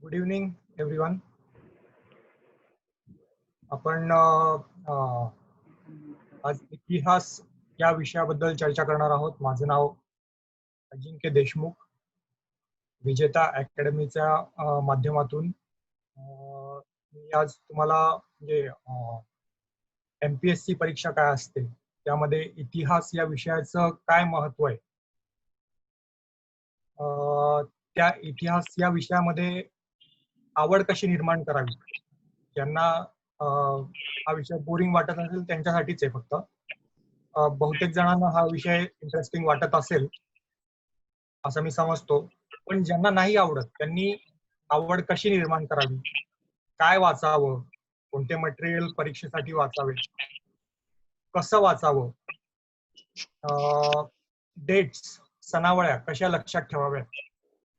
Good evening everyone. आपण आज इतिहास या विषयाबद्दल चर्चा करणार आहोत. माझं नाव अजिंक्य देशमुख. विजेता अकॅडमीच्या माध्यमातून मी आज तुम्हाला म्हणजे MPSC परीक्षा काय असते, त्यामध्ये इतिहास या विषयाचं काय महत्व आहे, त्या इतिहास या विषयामध्ये आवड कशी निर्माण करावी, ज्यांना हा विषय बोरिंग वाटत असेल त्यांच्यासाठीच आहे फक्त. बहुतेक जणांना हा विषय इंटरेस्टिंग वाटत असेल असं मी समजतो, पण ज्यांना नाही आवडत त्यांनी आवड कशी निर्माण करावी, काय वाचावं, कोणते मटेरियल परीक्षेसाठी वाचावे, कसं वाचावं, डेट्स सणावळ्या कशा लक्षात ठेवाव्यात.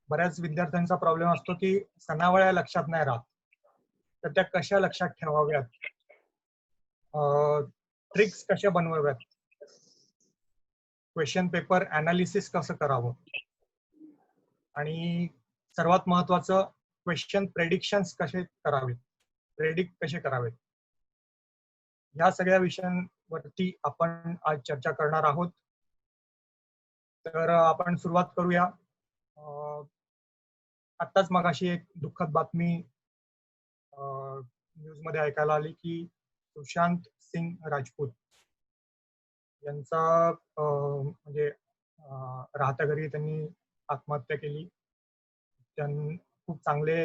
बऱ्याच विद्यार्थ्यांचा प्रॉब्लेम असतो की सणावळ्या लक्षात नाही राहत, तर त्या कशा लक्षात ठेवाव्यात, ट्रिक्स कशा बनवाव्यात, क्वेश्चन पेपर अनालिसिस कसं करावं, आणि सर्वात महत्वाचं क्वेश्चन प्रेडिक्शन्स कसे करावेत, प्रेडिक्ट कसे करावेत. या सगळ्या विषयांवरती आपण आज चर्चा करणार आहोत. तर आपण सुरुवात करूया. आत्ताच मगाशी एक दुःखद बातमी न्यूज मध्ये ऐकायला आली की सुशांत सिंग राजपूत यांचा म्हणजे राहत्या घरी त्यांनी आत्महत्या केली. खूप चांगले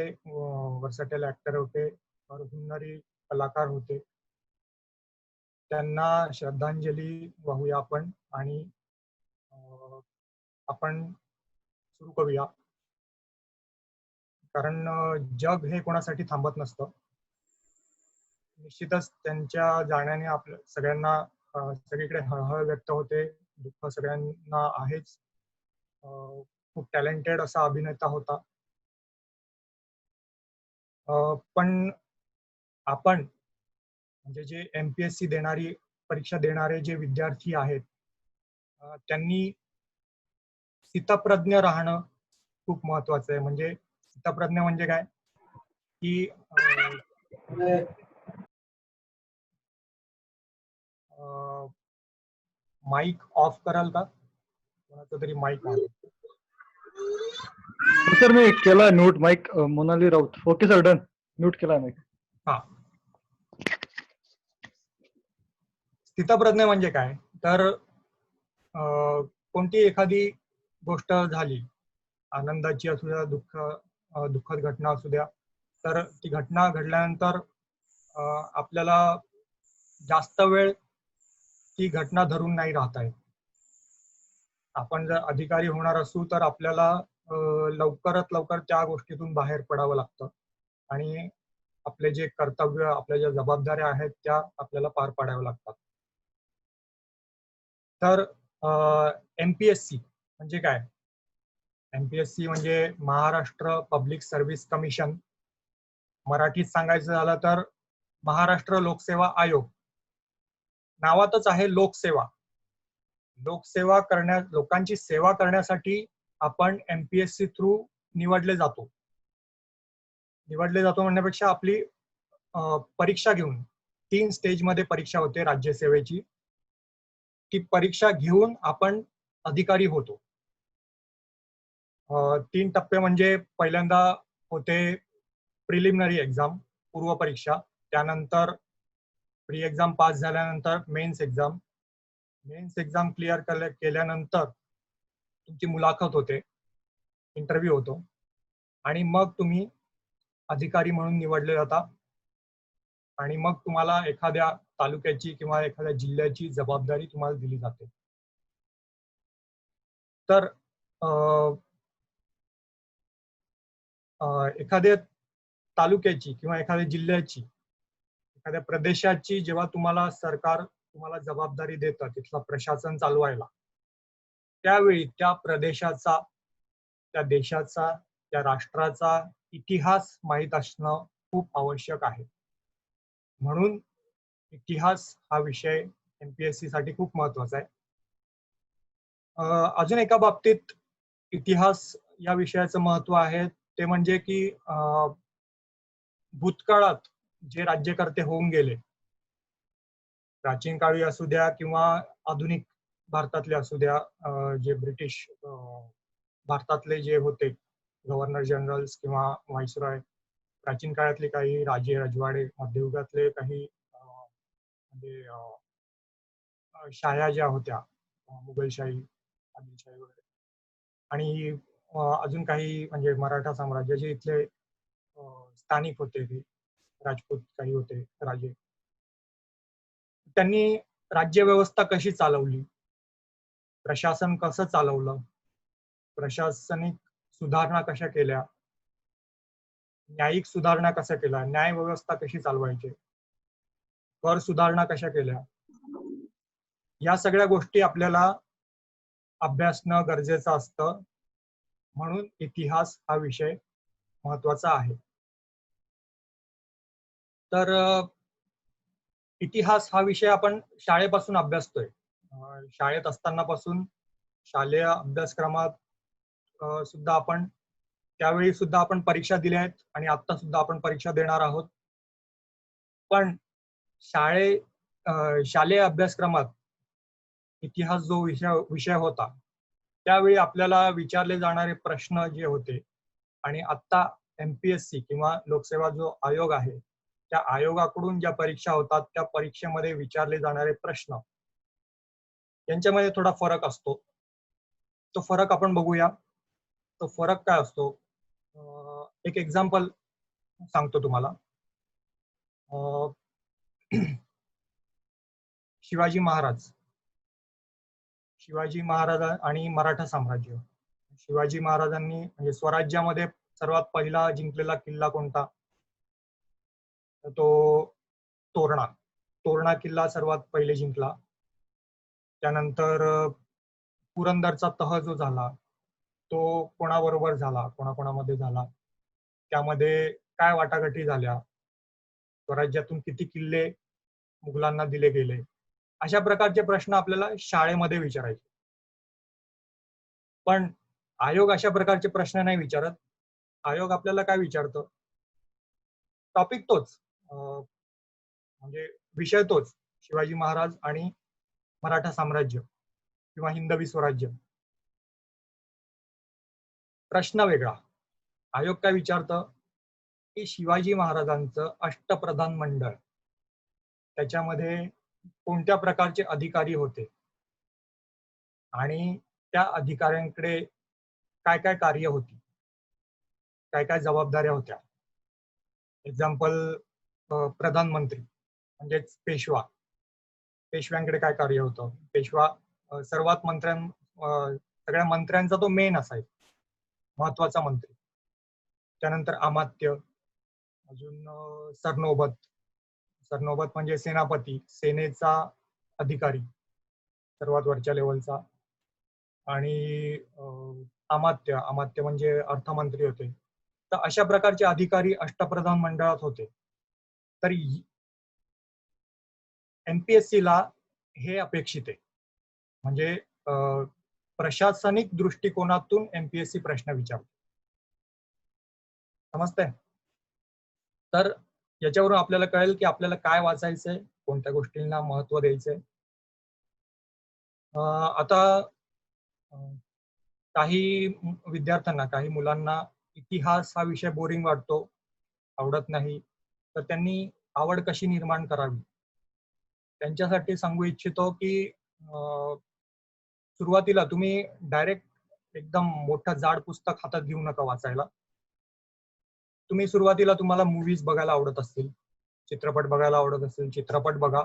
वर्सटाईल ऍक्टर होते, हुन्नरी कलाकार होते. त्यांना श्रद्धांजली वाहूया आपण आणि आपण सुरू करूया. कारण जग हे कोणासाठी थांबत नसतं. निश्चितच त्यांच्या जाण्याने आपल्या सगळ्यांना सगळीकडे हळहळ व्यक्त होते, दुःख सगळ्यांना आहेच. खूप टॅलेंटेड असा अभिनेता होता. पण आपण म्हणजे जे MPSC देणारी परीक्षा देणारे जे विद्यार्थी आहेत, त्यांनी स्थितप्रज्ञ राहणं खूप महत्वाचं आहे. म्हणजे स्थितप्रज्ञ म्हणजे काय की माईक ऑफ कराल का? कोणाचा तरी माईक आहे. सर मी केला mute mike. Monali Raut. Okay sir, done. Mute केला माईक. हा, स्थितप्रज्ञ म्हणजे काय तर कोणती एखादी गोष्ट झाली, आनंदाची असू द्या, दुःखद घटना असू द्या, तर ती घटना घडल्यानंतर आपल्याला जास्त वेळ ती घटना धरून नाही राहता येत. आपण जर अधिकारी होणार असू तर आपल्याला लवकरात लवकर त्या गोष्टीतून बाहेर पडावं लागतं आणि आपले जे कर्तव्य, आपल्या ज्या जबाबदाऱ्या आहेत त्या आपल्याला पार पाडाव्या लागतात. तर MPSC म्हणजे काय? MPSC म्हणजे महाराष्ट्र पब्लिक सर्व्हिस कमिशन. मराठीत सांगायचं झालं तर महाराष्ट्र लोकसेवा आयोग. नावातच आहे लोकसेवा. लोकसेवा लोकांची सेवा करण्यासाठी आपण MPSC थ्रू निवडले जातो म्हणण्यापेक्षा आपली परीक्षा घेऊन 3 स्टेजमध्ये परीक्षा होते राज्यसेवेची. ती परीक्षा घेऊन आपण अधिकारी होतो. 3 टप्पे म्हणजे पहिल्यांदा होते प्रिलिमिनरी एक्झाम, पूर्व परीक्षा. त्यानंतर प्री एक्झाम पास झाल्यानंतर mains exam. Mains exam clear केल्यानंतर तुमची मुलाखत होते, इंटरव्ह्यू होतो, आणि मग तुम्ही अधिकारी म्हणून निवडले जाता आणि मग तुम्हाला एखाद्या तालुक्याची किंवा एखाद्या जिल्ह्याची जबाबदारी तुम्हाला दिली जाते. तर एखाद्या तालुक्याची किंवा एखाद्या जिल्ह्याची, एखाद्या प्रदेशाची जेव्हा तुम्हाला सरकार तुम्हाला जबाबदारी देतं तिथलं प्रशासन चालवायला, त्यावेळी त्या प्रदेशाचा, त्या देशाचा, त्या राष्ट्राचा इतिहास माहीत असणं खूप आवश्यक आहे. म्हणून इतिहास हा विषय MPSC साठी खूप महत्वाचा आहे. अजून एका बाबतीत इतिहास या विषयाचं महत्व आहे ते म्हणजे की भूतकाळात जे राज्यकर्ते होऊन गेले, प्राचीन काळी असू द्या किंवा आधुनिक भारतातले असू द्या, जे ब्रिटिश भारतातले जे होते गव्हर्नर जनरल्स किंवा व्हाईसरॉय, प्राचीन काळातले काही राजे रजवाडे, मध्ययुगातले काही म्हणजे शाया ज्या होत्या, मुघलशाही, आदिलशाही वगैरे, आणि अजून काही म्हणजे मराठा साम्राज्य जे इथले स्थानिक होते, ते राजपूत काही होते राजे, त्यांनी राज्यव्यवस्था कशी चालवली, प्रशासन कसं चालवलं, प्रशासनिक सुधारणा कशा केल्या, न्यायिक सुधारणा कशा केल्या, न्याय व्यवस्था कशी चालवायची, कर सुधारणा कशा केल्या, या सगळ्या गोष्टी आपल्याला अभ्यासणं गरजेचं असतं. म्हणून इतिहास हा विषय महत्वाचा आहे. तर इतिहास हा विषय आपण शाळेपासून अभ्यासतोय. शाळेत असताना पासून शालेय अभ्यासक्रमात सुद्धा आपण त्यावेळी सुद्धा आपण परीक्षा दिल्या आहेत आणि आता सुद्धा आपण परीक्षा देणार आहोत. पण शालेय अभ्यासक्रमात इतिहास जो विषय होता, त्यावेळी आपल्याला विचारले जाणारे प्रश्न जे होते आणि आता MPSC किंवा लोकसेवा जो आयोग आहे, त्या आयोगाकडून ज्या परीक्षा होतात त्या परीक्षेमध्ये विचारले जाणारे प्रश्न यांच्यामध्ये थोडा फरक असतो. तो फरक आपण बघूया. तो फरक काय असतो? एक एक्झाम्पल सांगतो तुम्हाला. शिवाजी महाराज आणि मराठा साम्राज्य. शिवाजी महाराजांनी म्हणजे स्वराज्यामध्ये सर्वात पहिला जिंकलेला किल्ला कोणता? तो तोरणा किल्ला सर्वात पहिले जिंकला. त्यानंतर पुरंदरचा तह जो झाला तो कोणाबरोबर झाला, कोणाकोणामध्ये झाला, त्यामध्ये काय वाटाघाटी झाल्या, स्वराज्यातून किती किल्ले मुघलांना दिले गेले, अशा प्रकारचे प्रश्न आपल्याला शाळेमध्ये विचारायचे. पण आयोग अशा प्रकारचे प्रश्न नाही विचारत. आयोग आपल्याला काय विचारतं? टॉपिक तोच, म्हणजे विषय तोच, शिवाजी महाराज आणि मराठा साम्राज्य किंवा हिंदवी स्वराज्य. प्रश्न वेगळा. आयोग काय विचारतं की शिवाजी महाराजांचं अष्टप्रधान मंडळ, त्याच्यामध्ये कोणत्या प्रकारचे अधिकारी होते आणि त्या अधिकाऱ्यांकडे काय काय कार्य होती, काय काय जबाबदाऱ्या होत्या. एक्झाम्पल, प्रधानमंत्री म्हणजेच पेशव्यांकडे काय कार्य होतं. पेशवा सगळ्या मंत्र्यांचा तो मेन असायचा, महत्वाचा मंत्री. त्यानंतर अमात्य, अजून सरनोबत म्हणजे सेनापती, सेनेचा अधिकारी सर्वात वरच्या लेवलचा. आणि अमात्य म्हणजे अर्थमंत्री होते. तर अशा प्रकारचे अधिकारी अष्टप्रधान मंडळात होते. तर MPSC ला हे अपेक्षित आहे. म्हणजे प्रशासनिक दृष्टिकोनातून MPSC प्रश्न विचारतो. समजतंय? तर याच्यावरून आपल्याला कळेल की आपल्याला काय वाचायचंय, कोणत्या गोष्टींना महत्व द्यायचंय. आता काही विद्यार्थ्यांना, काही मुलांना इतिहास हा विषय बोरिंग वाटतो, आवडत नाही. तर त्यांनी आवड कशी निर्माण करावी, त्यांच्यासाठी सांगू इच्छितो की सुरुवातीला तुम्ही डायरेक्ट एकदम मोठं जाड पुस्तक हातात घेऊ नका वाचायला. तुम्ही सुरुवातीला, तुम्हाला मूव्हीज बघायला आवडत असतील, चित्रपट बघायला आवडत असतील, चित्रपट बघा.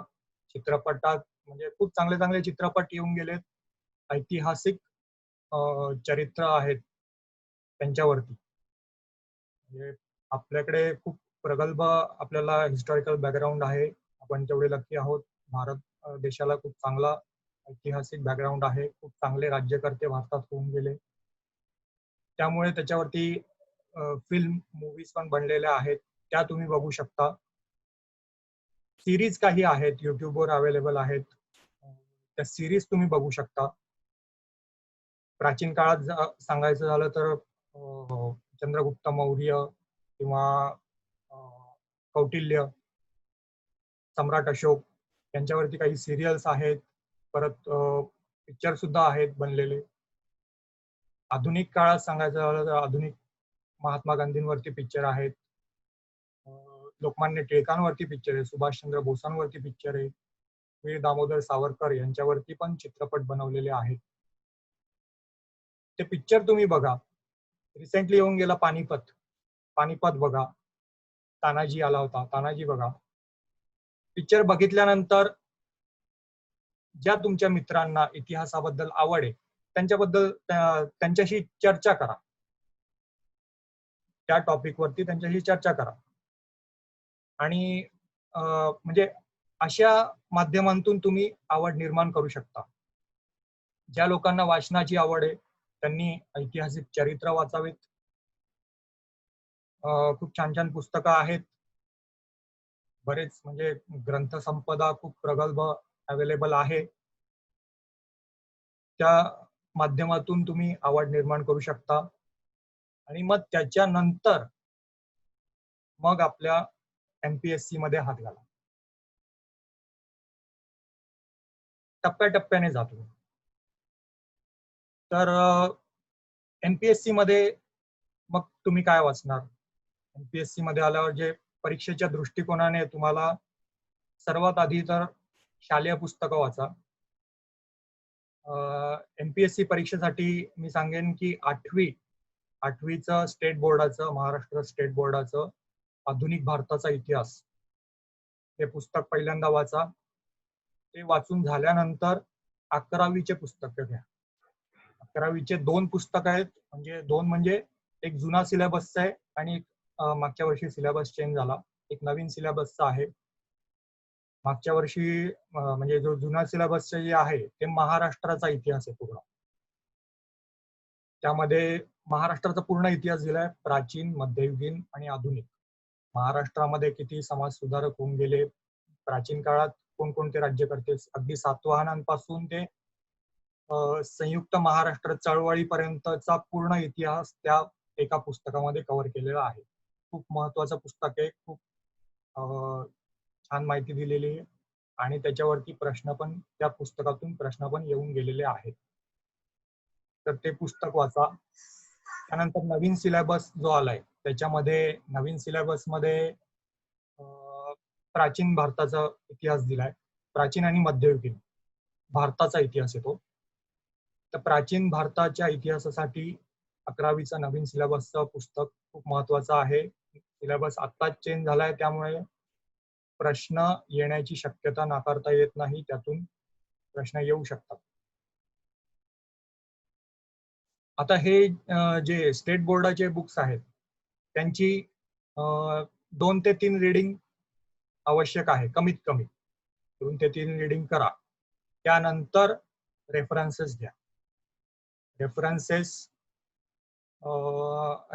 चित्रपटात म्हणजे खूप चांगले चांगले चित्रपट येऊन गेलेत, ऐतिहासिक चरित्र आहेत त्यांच्यावरती. म्हणजे आपल्याकडे खूप प्रगल्भ आपल्याला हिस्टॉरिकल बॅकग्राऊंड आहे. आपण तेवढे लकी आहोत. भारत देशाला खूप चांगला ऐतिहासिक बॅकग्राऊंड आहे. खूप चांगले राज्यकर्ते भारतात होऊन गेले. त्यामुळे त्याच्यावरती फिल्म, मूव्हीज पण बनलेल्या आहेत, त्या तुम्ही बघू शकता. सिरीज काही आहेत, युट्यूबवर अवेलेबल आहेत, त्या सिरीज तुम्ही बघू शकता. प्राचीन काळात सांगायचं झालं तर चंद्रगुप्त मौर्य किंवा कौटिल्य, सम्राट अशोक यांच्यावरती काही सिरियल्स आहेत, परत पिक्चर सुद्धा आहेत बनलेले. आधुनिक काळात सांगायचं झालं तर आधुनिक महात्मा गांधींवरती पिक्चर आहेत, लोकमान्य टिळकांवरती पिक्चर आहे, सुभाषचंद्र बोसांवरती पिक्चर आहे, वीर दामोदर सावरकर यांच्यावरती पण चित्रपट बनवलेले आहेत. ते पिक्चर तुम्ही बघा. रिसेंटली येऊन गेला पानिपत बघा, तानाजी आला होता, तानाजी बघा. पिक्चर बघितल्यानंतर ज्या तुमच्या मित्रांना इतिहासाबद्दल आवड आहे त्यांच्याबद्दल त्यांच्याशी चर्चा करा, त्या टॉपिक वरती त्यांच्याशी चर्चा करा. आणि म्हणजे अशा माध्यमांतून तुम्ही आवड निर्माण करू शकता. ज्या लोकांना वाचनाची आवड आहे त्यांनी ऐतिहासिक चरित्र वाचावेत. खूप छान छान पुस्तकं आहेत, बरेच म्हणजे ग्रंथसंपदा खूप प्रगल्भ अवेलेबल आहे. त्या माध्यमातून तुम्ही आवड निर्माण करू शकता आणि मग त्याच्यानंतर मग आपल्या MPSC मध्ये हात घाला. टप्प्याटप्प्याने जातो. तर MPSC मध्ये मग तुम्ही काय वाचणार? MPSC मध्ये आल्यावर जे परीक्षेच्या दृष्टिकोनाने तुम्हाला सर्वात आधी तर शालेय पुस्तकं वाचा. MPSC परीक्षेसाठी मी सांगेन की आठवीचं स्टेट बोर्डाचं, महाराष्ट्र स्टेट बोर्डाचं आधुनिक भारताचा इतिहास हे पुस्तक पहिल्यांदा वाचा. ते वाचून झाल्यानंतर 11वीचे पुस्तक घ्या. 11वीचे 2 पुस्तक आहेत, म्हणजे एक जुना सिलेबसचा आहे आणि मागच्या वर्षी सिलेबस चेंज झाला, एक नवीन सिलेबसचा आहे. मागच्या वर्षी म्हणजे जो जुना सिलेबसचा जे आहे ते महाराष्ट्राचा इतिहास आहे पूर्ण. त्यामध्ये महाराष्ट्राचा पूर्ण इतिहास दिलाय, प्राचीन, मध्ययुगीन आणि आधुनिक. महाराष्ट्रामध्ये किती समाज सुधारक होऊन गेले, प्राचीन काळात कोणकोणते राज्यकर्ते, अगदी सातवाहनांपासून ते संयुक्त महाराष्ट्र चळवळीपर्यंतचा पूर्ण इतिहास त्या एका पुस्तकामध्ये कव्हर केलेला आहे. खूप महत्वाचं पुस्तक आहे, खूप छान माहिती दिलेली आहे आणि त्याच्यावरती त्या पुस्तकातून प्रश्न पण येऊन गेलेले आहेत. तर ते पुस्तक वाचा. त्यानंतर नवीन सिलेबस जो आलाय त्याच्यामध्ये नवीन सिलेबस मध्ये प्राचीन भारताचा इतिहास दिलाय, प्राचीन आणि मध्ययुगीन भारताचा इतिहास येतो. तर प्राचीन भारताच्या इतिहासासाठी 11वीचा नवीन सिलेबसचं पुस्तक खूप महत्वाचं आहे. सिलेबस आत्ताच चेंज झालाय त्यामुळे प्रश्न येण्याची शक्यता नाकारता येत नाही, त्यातून प्रश्न येऊ शकतात. आता हे जे स्टेट बोर्डाचे बुक्स आहेत त्यांची 2 ते 3 रीडिंग आवश्यक आहे, कमीत कमी 2 ते 3 रीडिंग करा. त्यानंतर रेफरन्सेस घ्या.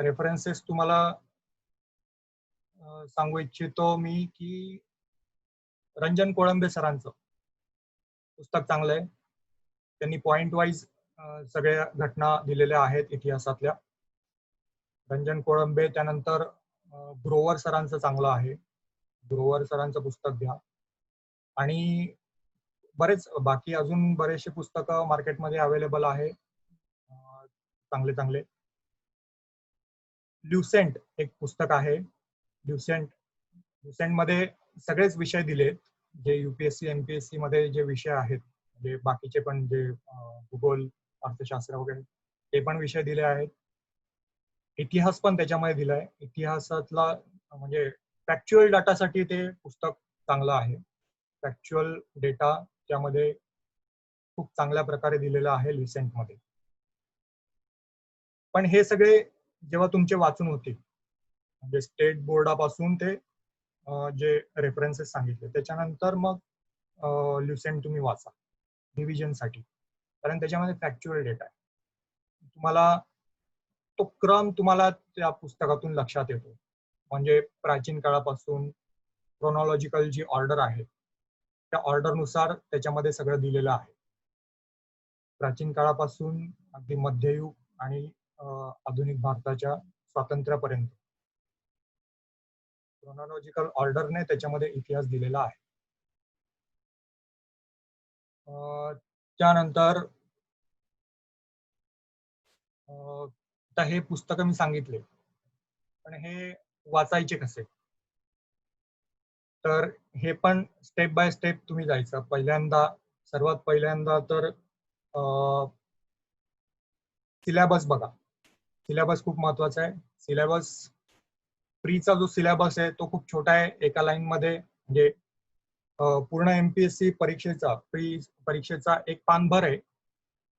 रेफरन्सेस तुम्हाला सांगू इच्छितो मी की रंजन कोळंबे सरांचं पुस्तक चांगलं आहे. त्यांनी पॉइंट वाईज सगळ्या घटना दिलेल्या आहेत इतिहासातल्या. रंजन कोळंबे. त्यानंतर ग्रोवर सरांचं चांगलं आहे, ग्रोवर सरांचं पुस्तक घ्या. आणि बरेच बाकी अजून बरेचसे पुस्तकं मार्केटमध्ये अवेलेबल आहे चांगले चांगले. ल्युसेंट एक पुस्तक आहे. ल्युसेंट मध्ये सगळेच विषय दिलेत जे UPSC MPSC मध्ये जे विषय आहेत, म्हणजे बाकीचे पण जे भूगोल, अर्थशास्त्र वगैरे ते पण विषय दिले आहेत. इतिहास पण त्याच्यामध्ये दिलाय. इतिहासातला म्हणजे फॅक्च्युअल डाटासाठी ते पुस्तक चांगलं आहे. फॅक्च्युअल डेटा त्यामध्ये खूप चांगल्या प्रकारे दिलेला आहे ल्युसेंट मध्ये. पण हे सगळे जेव्हा तुमचे वाचून होतील, म्हणजे स्टेट बोर्डापासून ते जे रेफरन्सेस सांगितले त्याच्यानंतर मग ल्युसेंट तुम्ही वाचा डिव्हिजन साठी, कारण त्याच्यामध्ये फॅक्च्युअल डेटा आहे. तुम्हाला तो क्रम तुम्हाला त्या पुस्तकातून लक्षात येतो. म्हणजे प्राचीन काळापासून क्रोनॉलॉजिकल जी ऑर्डर आहे त्या ऑर्डरनुसार त्याच्यामध्ये सगळं दिलेलं आहे. प्राचीन काळापासून अगदी मध्ययुग आणि आधुनिक भारताच्या स्वातंत्र्यापर्यंत क्रोनॉलॉजिकल ऑर्डरने त्याच्यामध्ये इतिहास दिलेला आहे. त्यानंतर आता हे पुस्तक मी सांगितले, पण हे वाचायचे कसे? तर हे पण स्टेप बाय स्टेप तुम्ही जायचं. सर्वात पहिल्यांदा तर सिलेबस बघा. सिलेबस खूप महत्वाचा आहे. सिलेबस प्रीचा जो सिलेबस आहे तो खूप छोटा आहे. एका लाईन मध्ये म्हणजे पूर्ण MPSC परीक्षेचा एक पानभर आहे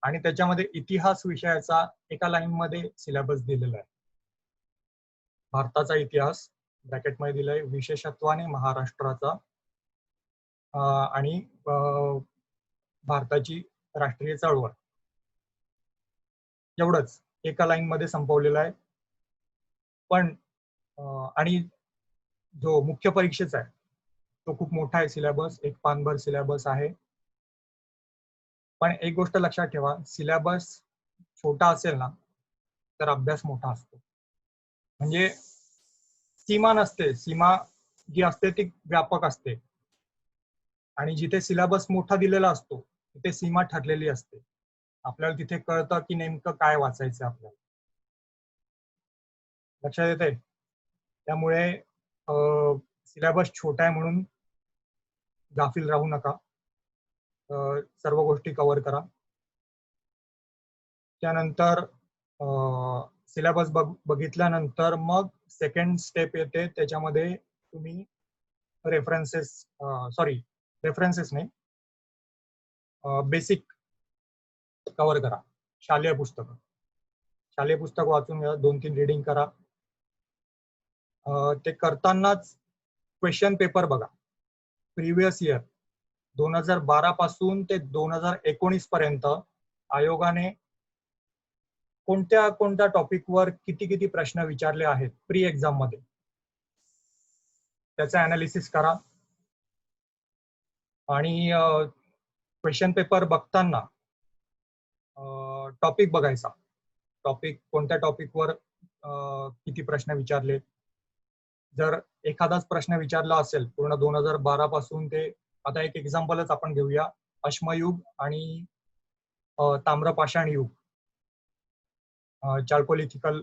आणि त्याच्यामध्ये इतिहास विषयाचा एका लाईन मध्ये सिलेबस दिलेला आहे. भारताचा इतिहास ब्रॅकेटमध्ये दिलाय, विशेषत्वाने महाराष्ट्राचा आणि भारताची राष्ट्रीय चळवळ, एवढंच एका लाईन मध्ये संपवलेलं आहे. पण आणि जो मुख्य परीक्षेचा आहे तो खूप मोठा आहे सिलेबस, एक पानभर सिलेबस आहे. पण एक गोष्ट लक्षात ठेवा, सिलेबस छोटा असेल ना तर अभ्यास मोठा असतो. म्हणजे सीमा नसते, सीमा जी असते ती व्यापक असते आणि जिथे सिलेबस मोठा दिलेला असतो तिथे सीमा ठरलेली असते. आपल्याला तिथे कळतं की नेमकं काय वाचायचं आपल्याला. लक्षात येते? त्यामुळे सिलेबस छोटा आहे म्हणून गाफील राहू नका, सर्व गोष्टी कव्हर करा. त्यानंतर सिलेबस बघितल्यानंतर मग सेकंड स्टेप येते, त्याच्यामध्ये तुम्ही रेफरन्सेस नाही, बेसिक कव्हर करा. शालेय पुस्तक वाचून घ्या, 2-3 रीडिंग करा. ते करतानाच क्वेश्चन पेपर बघा. प्रिव्हियस इयर 2012 पासून ते 2019 पर्यंत आयोगाने कोणत्या टॉपिकवर किती प्रश्न विचारले आहेत प्री एक्झाम मध्ये, त्याचा अनालिसिस करा. आणि क्वेश्चन पेपर बघताना टॉपिक बघायचा. कोणत्या टॉपिकवर किती प्रश्न विचारले. जर एखादाच प्रश्न विचारला असेल पूर्ण 2012 पासून ते, आता एक एक्झाम्पलच आपण घेऊया, अश्मयुग आणि ताम्रपाषाण युग, चाल्कोलिथिकल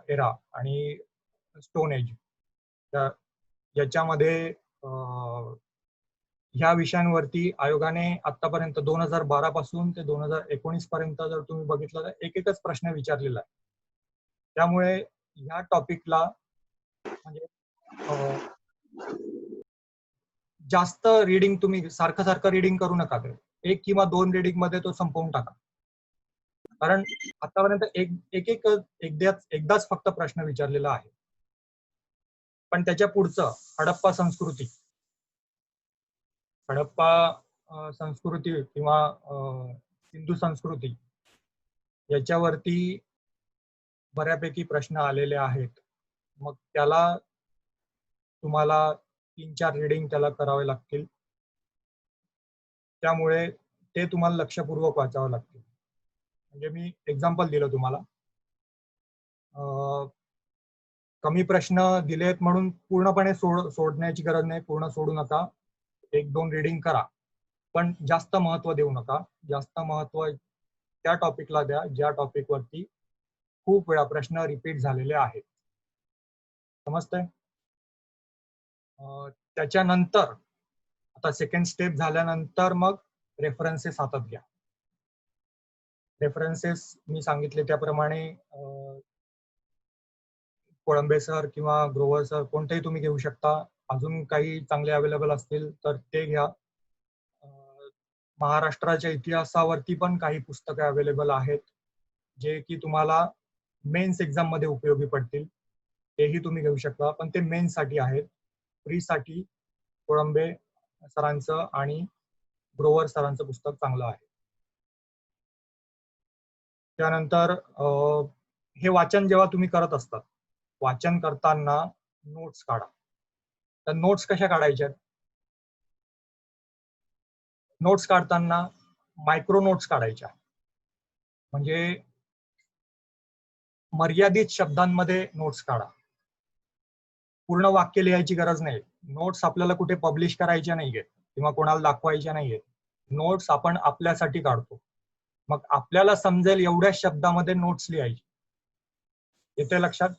एरा आणि स्टोन एज, याच्यामध्ये ह्या विषयांवरती आयोगाने आतापर्यंत 2012 पासून ते 2019 पर्यंत जर तुम्ही बघितलं तर एकच प्रश्न विचारलेला आहे. त्यामुळे ह्या टॉपिकला म्हणजे जास्त रीडिंग तुम्ही सारखं रीडिंग करू नका. 1 किंवा 2 रीडिंग मध्ये तो संपवून टाका. कारण आतापर्यंत एकदाच फक्त प्रश्न विचारलेला आहे. पण त्याच्या पुढचं हडप्पा संस्कृती किंवा सिंधू संस्कृती याच्यावरती बऱ्यापैकी प्रश्न आलेले आहेत. मग त्याला तुम्हाला 3-4 रीडिंग त्याला करावे लागतील. त्यामुळे ते तुम्हाला लक्षपूर्वक वाचावं लागतील. म्हणजे मी एक्झाम्पल दिलं तुम्हाला. कमी प्रश्न दिलेत म्हणून पूर्णपणे सोडण्याची गरज नाही, पूर्ण सोडू नका. 1-2 रीडिंग करा, पण जास्त महत्व देऊ नका. जास्त महत्व त्या टॉपिकला द्या ज्या टॉपिक वरती खूप वेळा प्रश्न रिपीट झालेले आहेत. समजतंय? त्याच्यानंतर आता सेकंड स्टेप झाल्यानंतर मग रेफरन्सेस हातात घ्या. रेफरन्सेस मी सांगितले त्याप्रमाणे कोळंबे सर किंवा ग्रोवर सर कोणतेही तुम्ही घेऊ शकता. अजून काही चांगले अवेलेबल असतील तर ते घ्या. महाराष्ट्राच्या इतिहासावरती पण काही पुस्तकं अवेलेबल आहेत जे की तुम्हाला मेन्स एक्झाम मध्ये उपयोगी पडतील. तेही तुम्ही घेऊ शकता, पण ते मेन्स साठी आहेत. प्री साठी कोळंबे सरांचं आणि ग्रोवर सरांचं पुस्तक चांगलं आहे. त्यानंतर हे वाचन जेव्हा तुम्ही करत असतात, वाचन करताना नोट्स काढा. तर नोट्स कशा काढायच्या? नोट्स काढताना मायक्रो नोट्स काढायच्या. म्हणजे मर्यादित शब्दांमध्ये नोट्स काढा. पूर्ण वाक्य लिहायची गरज नाही. नोट्स आपल्याला कुठे पब्लिश करायच्या नाहीयेत किंवा कोणाला दाखवायच्या नाहीयेत. नोट्स आपण आपल्यासाठी काढतो. मग आपल्याला समजेल एवढ्या शब्दामध्ये नोट्स लिहायची. येते लक्षात?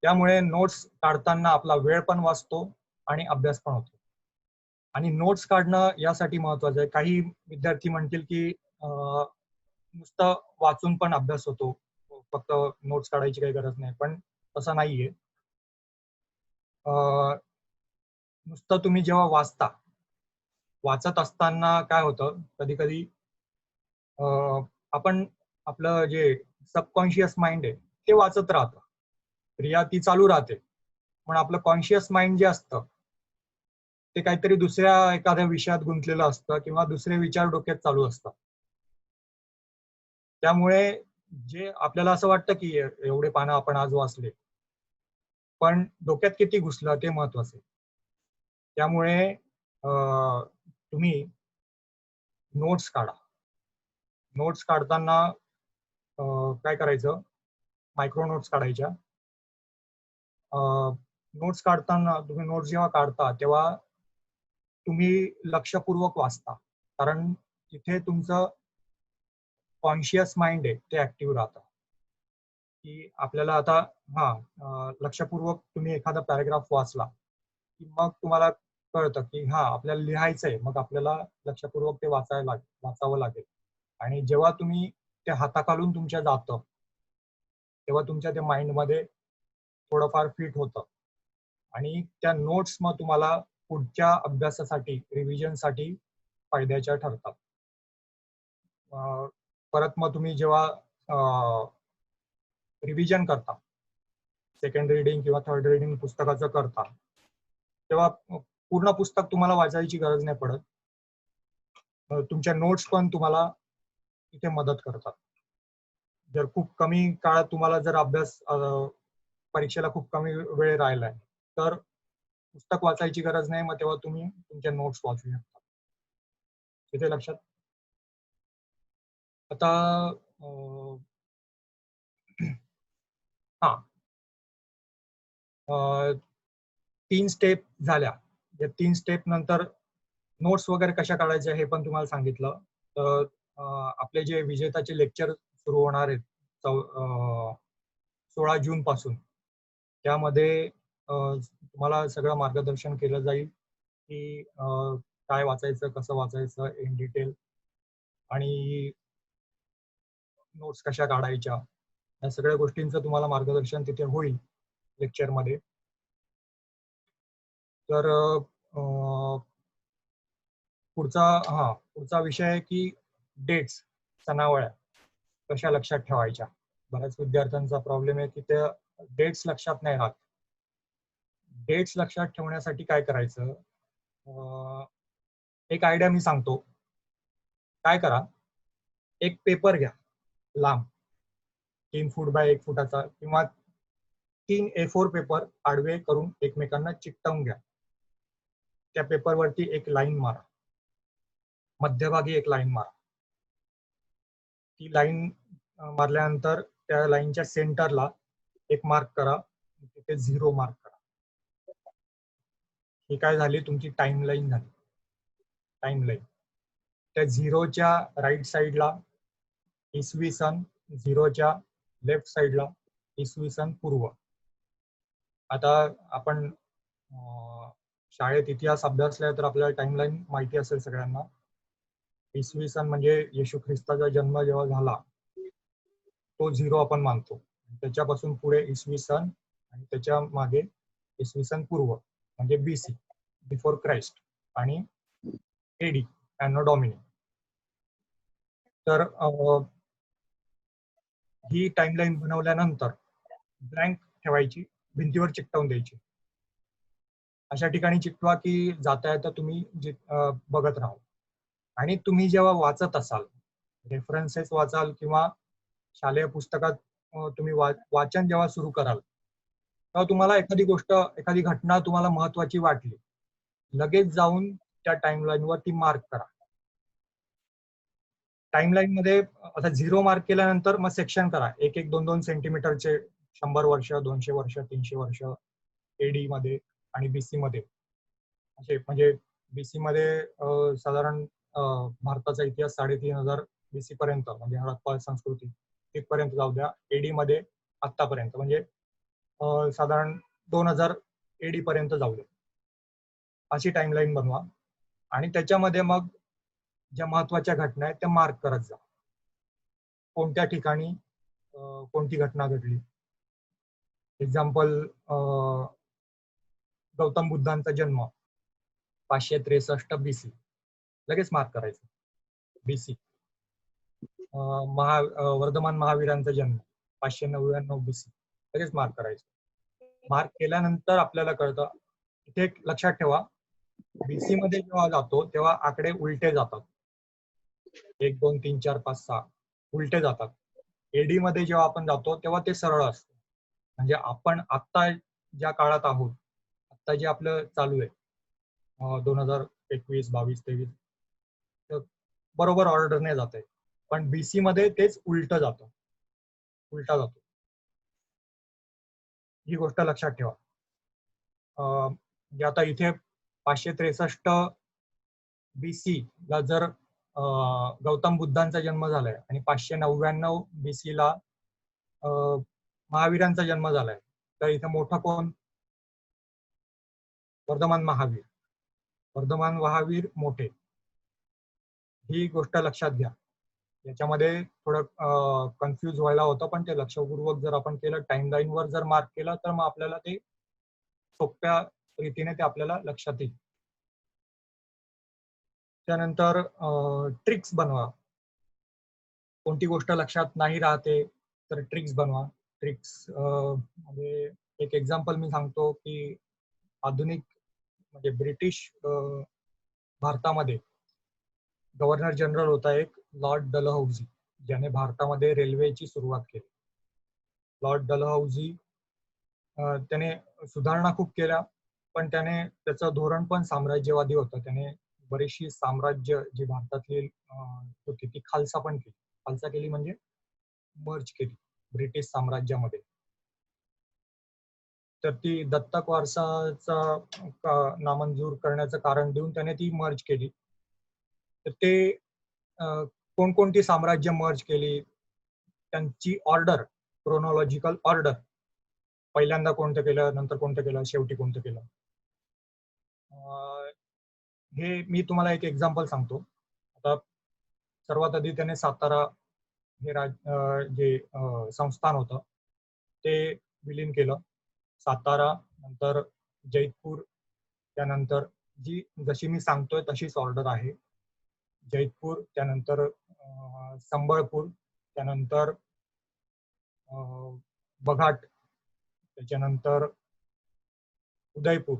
त्यामुळे नोट्स काढताना आपला वेळ पण वाचतो आणि अभ्यास पण होतो. आणि नोट्स काढणं यासाठी महत्वाचं आहे. काही विद्यार्थी म्हणतील की नुसतं वाचून पण अभ्यास होतो, फक्त नोट्स काढायची काही गरज नाही, पण तसं नाहीये. नुसतं तुम्ही जेव्हा वाचत असताना काय होतं, कधी कधी आपण आपलं जे सबकॉन्शियस माइंड आहे ते वाचत राहतं, क्रिया ती चालू राहते, पण आपलं कॉन्शियस माइंड जे असतं ते काहीतरी दुसऱ्या एखाद्या विषयात गुंतलेलं असतं किंवा दुसरे विचार डोक्यात चालू असतात. त्यामुळे जे आपल्याला असं वाटतं की एवढे पानं आपण आज वाचले, पण डोक्यात किती घुसलं ते महत्वाचं आहे. त्यामुळे तुम्ही नोट्स काढा. नोट्स काढताना काय करायचं, मायक्रो नोट्स काढायच्या. नोट्स काढताना तुम्ही नोट्स जेव्हा काढता तेव्हा तुम्ही लक्षपूर्वक वाचता, कारण तिथे तुमचं कॉन्शियस माइंड आहे ते ऍक्टिव्ह राहतं. की आपल्याला आता लक्षपूर्वक तुम्ही एखादा पॅराग्राफ वाचला की मग तुम्हाला कळतं की आपल्याला लिहायचंय, मग आपल्याला लक्षपूर्वक ते वाचावं लागेल. आणि जेव्हा तुम्ही ते हाताखालून तुमच्या जातं तेव्हा तुमच्या त्या माइंडमध्ये थोडंफार फिट होतं आणि त्या नोट्स मग तुम्हाला पुढच्या अभ्यासासाठी, रिव्हिजनसाठी फायद्याच्या ठरतात. परत मग तुम्ही जेव्हा रिव्हिजन करता, सेकंड रीडिंग किंवा थर्ड रीडिंग पुस्तकाचं करता, तेव्हा पूर्ण पुस्तक तुम्हाला वाचायची गरज नाही पडत. तुमच्या नोट्स पण तुम्हाला इथे मदत करतात. जर खूप कमी काळात तुम्हाला जर अभ्यास, परीक्षेला खूप कमी वेळ राहिलाय, तर पुस्तक वाचायची गरज नाही, मग तेव्हा तुम्ही तुमच्या नोट्स वाचू शकता. इथे लक्षात? आता हा 3 स्टेप झाल्या. या 3 स्टेप नंतर नोट्स वगैरे कशा काढायच्या हे पण तुम्हाला सांगितलं. तर आपले जे विजेताचे लेक्चर सुरू होणार आहेत 16 जून पासून, त्यामध्ये तुम्हाला सगळं मार्गदर्शन केलं जाईल की काय वाचायचं, कसं वाचायचं इन डिटेल, आणि नोट्स कशा काढायच्या, या सगळ्या गोष्टींचं तुम्हाला मार्गदर्शन तिथे होईल लेक्चरमध्ये. तर पुढचा विषय आहे की डेट्स, सणावळ्या कशा लक्षात ठेवायच्या. बऱ्याच विद्यार्थ्यांचा प्रॉब्लेम आहे की त्या डेट्स लक्षात नाही राहत. डेट्स लक्षात ठेवण्यासाठी काय करायचं, एक आयडिया मी सांगतो. काय करा, एक पेपर घ्या लांब, 3 फूट बाय 1 फुटाचा, किंवा 3 A4 पेपर आडवे करून एकमेकांना चिकटवून घ्या. त्या पेपरवरती एक लाईन मारा, मध्यभागी एक लाईन मारा. ती लाईन मारल्यानंतर त्या लाईनच्या सेंटरला एक मार्क करा, तिथे 0 मार्क करा. ही काय झाली, तुमची टाइमलाईन झाली. टाइमलाईन त्या 0च्या राईट साईडला इसवी सन, 0च्या लेफ्ट साईडला इसवी सन पूर्व. आता आपण शाळेत इतिहास अभ्यासलाय तर आपल्याला टाइमलाईन माहिती असेल सगळ्यांना. इसवी सन म्हणजे येशू ख्रिस्ताचा जन्म जेव्हा झाला तो 0 आपण मानतो. त्याच्यापासून पुढे इसवी सन आणि त्याच्या मागे इसवी सन पूर्व म्हणजे BC, बिफोर क्राइस्ट, आणि AD, एनो डॉमिनी. तर ही टाइमलाईन बनवल्यानंतर ब्लँक ठेवायची, भिंतीवर चिकटवून द्यायची. अशा ठिकाणी चिकटवा की जाता येता तुम्ही बघत राहा. आणि तुम्ही जेव्हा वाचत असाल, रेफरन्सेस वाचाल किंवा शालेय पुस्तकात तुम्ही वाचन जेव्हा सुरू कराल, तेव्हा तुम्हाला एखादी गोष्ट, एखादी घटना तुम्हाला महत्वाची वाटली, लगेच जाऊन त्या टाइमलाईनवर ती मार्क करा. टाइमलाईन मध्ये आता 0 मार्क केल्यानंतर मग सेक्शन करा, 1-1, 2-2 सेंटीमीटरचे 100 वर्ष, 200 वर्ष, 300 वर्ष एडी मध्ये आणि बीसी मध्ये असे. म्हणजे बीसी मध्ये साधारण भारताचा इतिहास 3500 बीसी पर्यंत, म्हणजे हडप्पा संस्कृती तिथपर्यंत जाऊ द्या. एडी मध्ये आतापर्यंत म्हणजे साधारण 2000 एडी पर्यंत जाऊ द्या. अशी टाइमलाईन बनवा आणि त्याच्यामध्ये मग ज्या महत्वाच्या घटना आहेत त्या मार्क करत जा. कोणत्या ठिकाणी कोणती घटना घडली. एक्झाम्पल, गौतम बुद्धांचा जन्म 563 बीसी, लगेच मार्क करायचं बीसी. वर्धमान महावीरांचा जन्म 599 बीसी, लगेच मार्क करायचं. मार्क केल्यानंतर आपल्याला कळतं, इथे एक लक्षात ठेवा, बीसी मध्ये जेव्हा जातो तेव्हा आकडे उलटे जातात. 1, 2, 3, 4, 5, 6 उलटे जातात. एडी मध्ये जेव्हा आपण जातो तेव्हा ते सरळ असतं. म्हणजे आपण आत्ता ज्या काळात आहोत, आत्ता जे आपलं चालू आहे 2021, 22, 23, तर बरोबर ऑर्डरने जात आहे. पण बीसी मध्ये तेच उलट जातं, उलटा जातो. ही गोष्ट लक्षात ठेवा. म्हणजे आता इथे 563 बीसी ला जर गौतम बुद्धांचा जन्म झालाय आणि 599 बीसी ला महावीरांचा जन्म झालाय, तर इथे मोठा कोण? वर्धमान महावीर. वर्धमान महावीर मोठे. ही गोष्ट लक्षात घ्या. याच्यामध्ये थोडं कन्फ्यूज व्हायला होतं, पण ते लक्षपूर्वक जर आपण केलं, टाइमलाईन वर जर मार्क केलं, तर मग आपल्याला ते सोप्या रीतीने ते आपल्याला लक्षात येईल. त्यानंतर ट्रिक्स बनवा. कोणती गोष्ट लक्षात नाही राहते तर ट्रिक्स बनवा. ट्रिक्स म्हणजे एक एक्झाम्पल मी सांगतो की आधुनिक म्हणजे ब्रिटिश भारतामध्ये गव्हर्नर जनरल होता एक लॉर्ड डलहौसी, ज्याने भारतामध्ये रेल्वेची सुरुवात केली. लॉर्ड डलहौसी त्याने सुधारणा खूप केल्या, पण त्याने त्याचं धोरण पण साम्राज्यवादी होतं. त्याने बरीचशी साम्राज्य जी भारतातली होती ती खालसा पण केली. खालसा केली म्हणजे मर्ज केली ब्रिटिश साम्राज्यामध्ये. तर ती दत्तक वारसाचा नामंजूर करण्याचं कारण देऊन त्याने ती मर्ज केली. तर ते कोणकोणती साम्राज्य मर्ज केली, त्यांची ऑर्डर, क्रोनॉलॉजिकल ऑर्डर, पहिल्यांदा कोणतं केलं, नंतर कोणतं केलं, शेवटी कोणतं केलं, हे मी तुम्हाला एक एक्झाम्पल सांगतो. आता सर्वात आधी त्याने सातारा हे जे संस्थान होतं ते विलीन केलं. सातारा, नंतर जैतपूर, त्यानंतर जशी मी सांगतोय तशीच ऑर्डर आहे. जैतपूर, त्यानंतर संबळपूर, त्यानंतर बघाट, त्याच्यानंतर उदयपूर,